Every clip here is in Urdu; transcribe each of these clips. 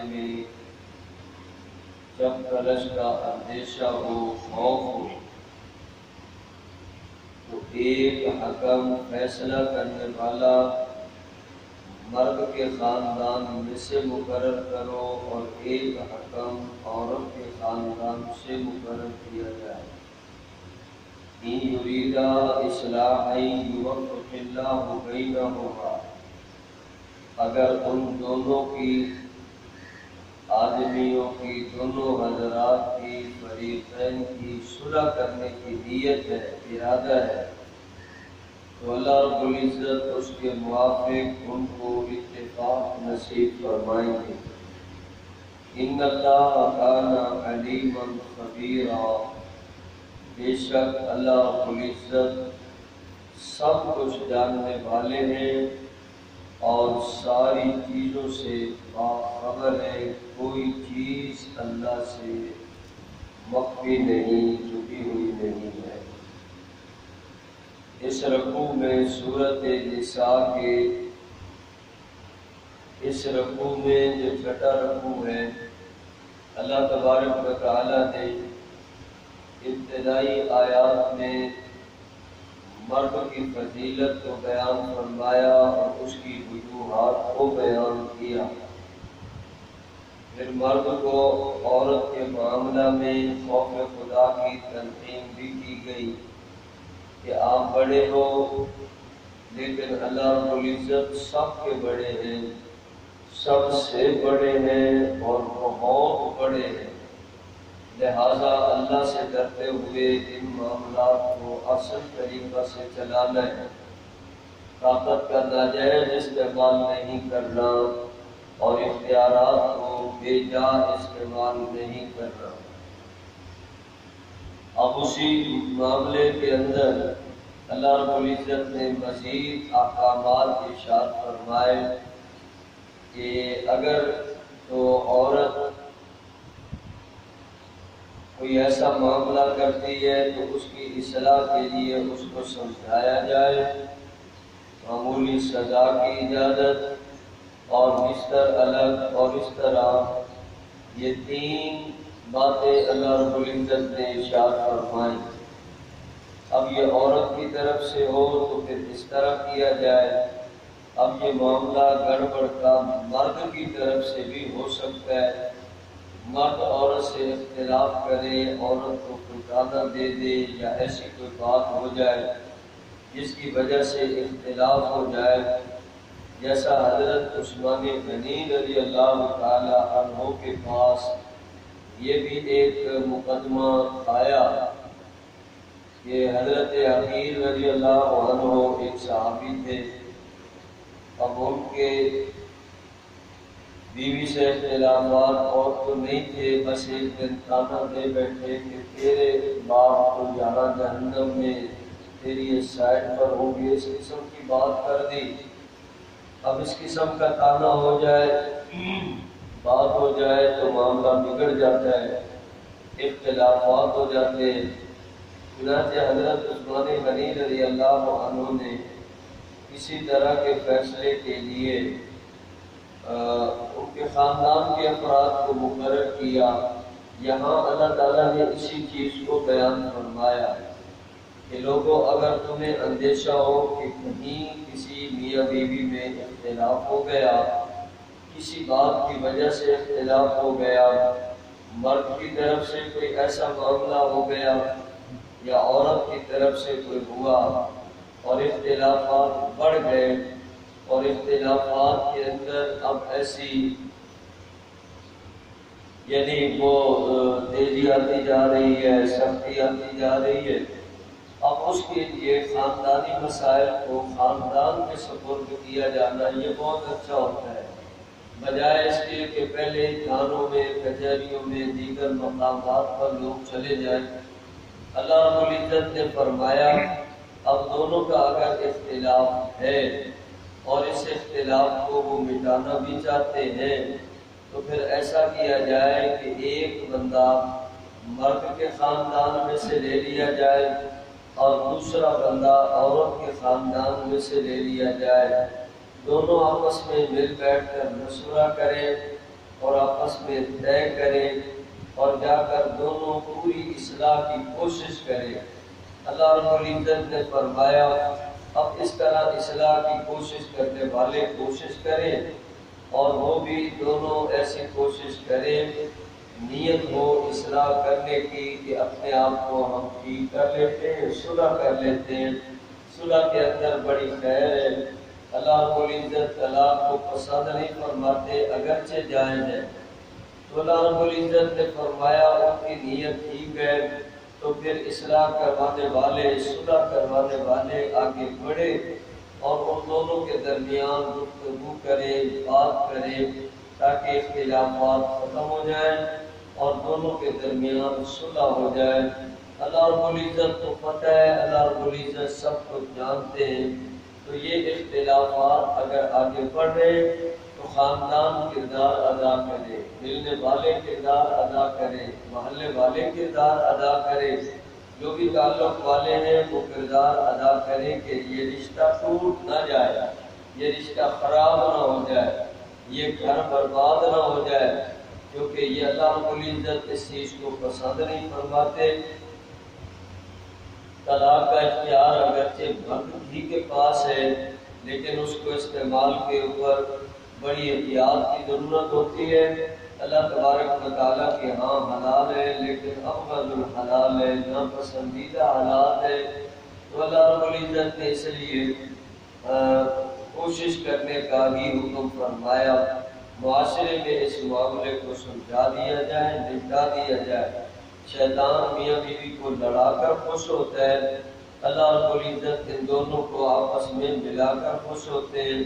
میں جب کلش کا اندیشہ ہو، خوف ہو، تو ایک حکم فیصلہ کرنے والا مرد کے خاندان میں سے مقرر کرو اور ایک حکم عورت کے خاندان سے مقرر کیا جائے۔ ان یریدا اصلاحا یوفق اللہ بینہما، اگر ان دونوں کی آدمیوں کی، دونوں حضرات کی، فریقین کی صلح کرنے کی نیت ہے، ارادہ ہے، تو اللہ رب العزت اس کے موافق ان کو اتفاق نصیب فرمائیں گے۔ ان اللہ کان علیما خبیرا، بے شک اللہ رب العزت سب کچھ جاننے والے ہیں اور ساری چیزوں سے باخبر ہے، کوئی چیز اللہ سے مخفی نہیں، چھپی ہوئی نہیں ہے۔ اس رکوع میں سورۃ نساء کے اس رکوع میں جو چھٹا رکوع ہے، اللہ تبارک و تعالی نے ابتدائی آیات میں مرد کی فضیلت کو بیان فرمایا اور اس کی وجوہات کو بیان کیا۔ پھر مرد کو عورت کے معاملہ میں خوف خدا کی تلقین بھی کی گئی کہ آپ بڑے ہو، لیکن اللہ رب العزت سب کے بڑے ہیں، سب سے بڑے ہیں اور بہت بڑے ہیں، لہذا اللہ سے ڈرتے ہوئے ان معاملات کو اصل طریقہ سے چلانا ہے، طاقت کا ناجائز استعمال نہیں کرنا اور اختیارات کو بے جا استعمال نہیں کرنا۔ اب اسی معاملے کے اندر اللہ رب العزت نے مزید احکامات ارشاد فرمائے کہ اگر تو عورت کوئی ایسا معاملہ کرتی ہے تو اس کی اصلاح کے لیے اس کو سمجھایا جائے، معمولی سزا کی اجازت اور بستر الگ، اور اس طرح یہ تین باتیں اللہ رب العزت نے ارشاد فرمائیں۔ اب یہ عورت کی طرف سے ہو تو پھر اس طرح کیا جائے، اب یہ معاملہ گڑبڑ کا مرد کی طرف سے بھی ہو سکتا ہے، مرد عورت سے اختلاف کرے، عورت کو کوئی تانا دے دے یا ایسی کوئی بات ہو جائے جس کی وجہ سے اختلاف ہو جائے، جیسا حضرت عثمان غنی رضی اللہ تعالی عنہ کے پاس یہ بھی ایک مقدمہ آیا کہ حضرت حقیر رضی اللہ عنہ ایک صحابی تھے، اب ان کے بیوی سے اختلافات اور تو نہیں تھے، بس ایک دن تانا دے بیٹھے کہ تیرے باپ کو یہاں جہنم میں تیری اس سائڈ پر ہوں گے، اس قسم کی بات کر دی۔ اب اس قسم کا تانا ہو جائے، بات ہو جائے تو معاملہ بگڑ جاتا ہے، اختلافات ہو جاتے ہیں۔ چنانچہ حضرت عثمان غنی رضی اللہ عنہ نے کسی طرح کے فیصلے کے لیے ان کے خاندان کے افراد کو مقرر کیا۔ یہاں اللہ تعالیٰ نے اسی چیز کو بیان فرمایا کہ لوگوں اگر تمہیں اندیشہ ہو کہ کہیں کسی میاں بیوی میں اختلاف ہو گیا، کسی بات کی وجہ سے اختلاف ہو گیا، مرد کی طرف سے کوئی ایسا معاملہ ہو گیا یا عورت کی طرف سے کوئی ہوا اور اختلافات بڑھ گئے اور اختلافات کے اندر اب ایسی یعنی وہ تیزی آتی جا رہی ہے، سختی آتی جا رہی ہے، اب اس کے لیے خاندانی مسائل کو خاندان میں سپرد کیا جانا یہ بہت اچھا ہوتا ہے، بجائے اس کے کہ پہلے تھانوں میں، کچہریوں میں، دیگر مقامات پر لوگ چلے جائیں۔ اللہ رب العزت نے فرمایا اب دونوں کا اگر اختلاف ہے اور اس اختلاف کو وہ مٹانا بھی چاہتے ہیں تو پھر ایسا کیا جائے کہ ایک بندہ مرد کے خاندان میں سے لے لیا جائے اور دوسرا بندہ عورت کے خاندان میں سے لے لیا جائے، دونوں آپس میں مل بیٹھ کر مشورہ کریں اور آپس میں طے کریں اور جا کر دونوں پوری اصلاح کی کوشش کریں۔ اللہ رب العزت نے فرمایا اب اس طرح اصلاح کی کوشش کرنے والے کوشش کریں اور وہ بھی دونوں ایسی کوشش کریں، نیت ہو اصلاح کرنے کی کہ اپنے آپ کو ہم ٹھیک کر لیتے ہیں، صلح کر لیتے ہیں۔ صلح کے اندر بڑی خیر ہے۔ اللہ رب العزت طلاق کو پسند نہیں فرماتے اگرچہ جائز ہے، تو اللہ رب العزت نے فرمایا ان کی نیت ٹھیک ہے تو پھر اصلاح کروانے والے، صلح کروانے والے آگے بڑھے اور ان دونوں کے درمیان گفتگو کرے، بات کرے تاکہ اختلافات ختم ہو جائیں اور دونوں کے درمیان صلح ہو جائے۔ اللہ رب العزت کو پتہ ہے، اللہ رب العزت سب کچھ جانتے ہیں، تو یہ اختلافات اگر آگے بڑھ رہے تو خاندان کردار ادا کرے، ملنے والے کردار ادا کرے، محلے والے کردار ادا کرے، جو بھی تعلق والے ہیں وہ کردار ادا کریں کہ یہ رشتہ ٹوٹ نہ جائے، یہ رشتہ خراب نہ ہو جائے، یہ گھر برباد نہ ہو جائے، کیونکہ یہ اللہ رب العزت اس چیز کو پسند نہیں فرماتے۔ طلاق کا اختیار اگرچہ مرد ہی کے پاس ہے لیکن اس کو استعمال کے اوپر بڑی احتیاط کی ضرورت ہوتی ہے۔ اللہ تبارک و تعالیٰ کے ہاں حلال ہے لیکن ابغض الحلال ہے، ناپسندیدہ حلال ہے، تو اللہ رب العزت نے اس لیے کوشش کرنے کا ہی حکم فرمایا، معاشرے میں اس معاملے کو سلجھا دیا جائے، نپٹا دیا جائے۔ شیطان میاں بیوی کو لڑا کر خوش ہوتا ہے، اللہ رب العزت ان دونوں کو آپس میں ملا کر خوش ہوتے ہیں۔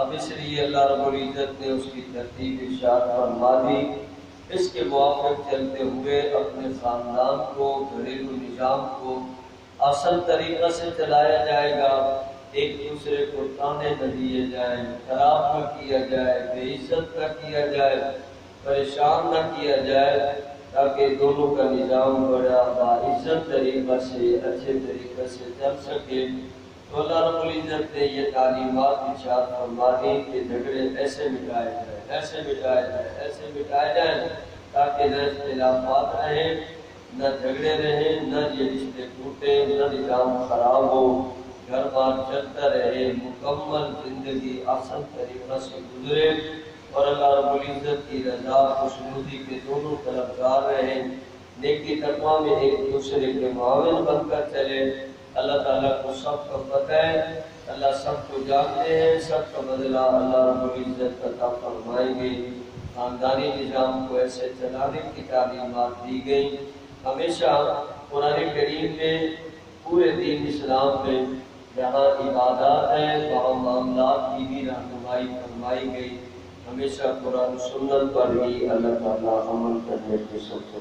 اب اس لیے اللہ رب العزت نے اس کی ترتیب ارشاد فرما دی، اس کے موافق چلتے ہوئے اپنے خاندان کو، گھریلو نظام کو آسان طریقہ سے چلایا جائے گا، ایک دوسرے کو تانے نہ دیے جائیں، خراب نہ کیا جائے، بے عزت نہ کیا جائے، پریشان نہ کیا جائے، تاکہ دونوں کا نظام بڑا باعزت طریقہ سے، اچھے طریقے سے چل سکے۔ تو اللہ رب العزت نے یہ تعلیمات ارشاد فرما دی کہ جھگڑے ایسے مٹائے جائیں، ایسے مٹائے جائیں، ایسے مٹائے جائیں تاکہ نہ اختلافات رہیں، نہ جھگڑے رہیں، نہ یہ رشتے ٹوٹیں، نہ نظام خراب ہو، گھر بار چلتا رہے، مکمل زندگی آسان طریقہ سے گزرے اور اللہ رب العزت کی رضا خوشنودی کے دونوں طرفدار رہیں، نیکی تقویٰ میں ایک دوسرے کے معاون بن کر چلے۔ اللہ تعالیٰ کو سب کو پتہ ہے، اللہ سب کو جانتے ہیں، سب کا بدلہ اللہ رب العزت عطا فرمائیں گے۔ خاندانی نظام کو ایسے چلانے کی تعلیمات دی گئی۔ ہمیشہ قرآن کریم میں، پورے دین اسلام میں جہاں عبادات ہیں وہاں معاملات کی بھی رہنمائی فرمائی گئی۔ ہمیشہ قرآن و سنت پر ہی اللہ تعالیٰ عمل کرنے کی سب سے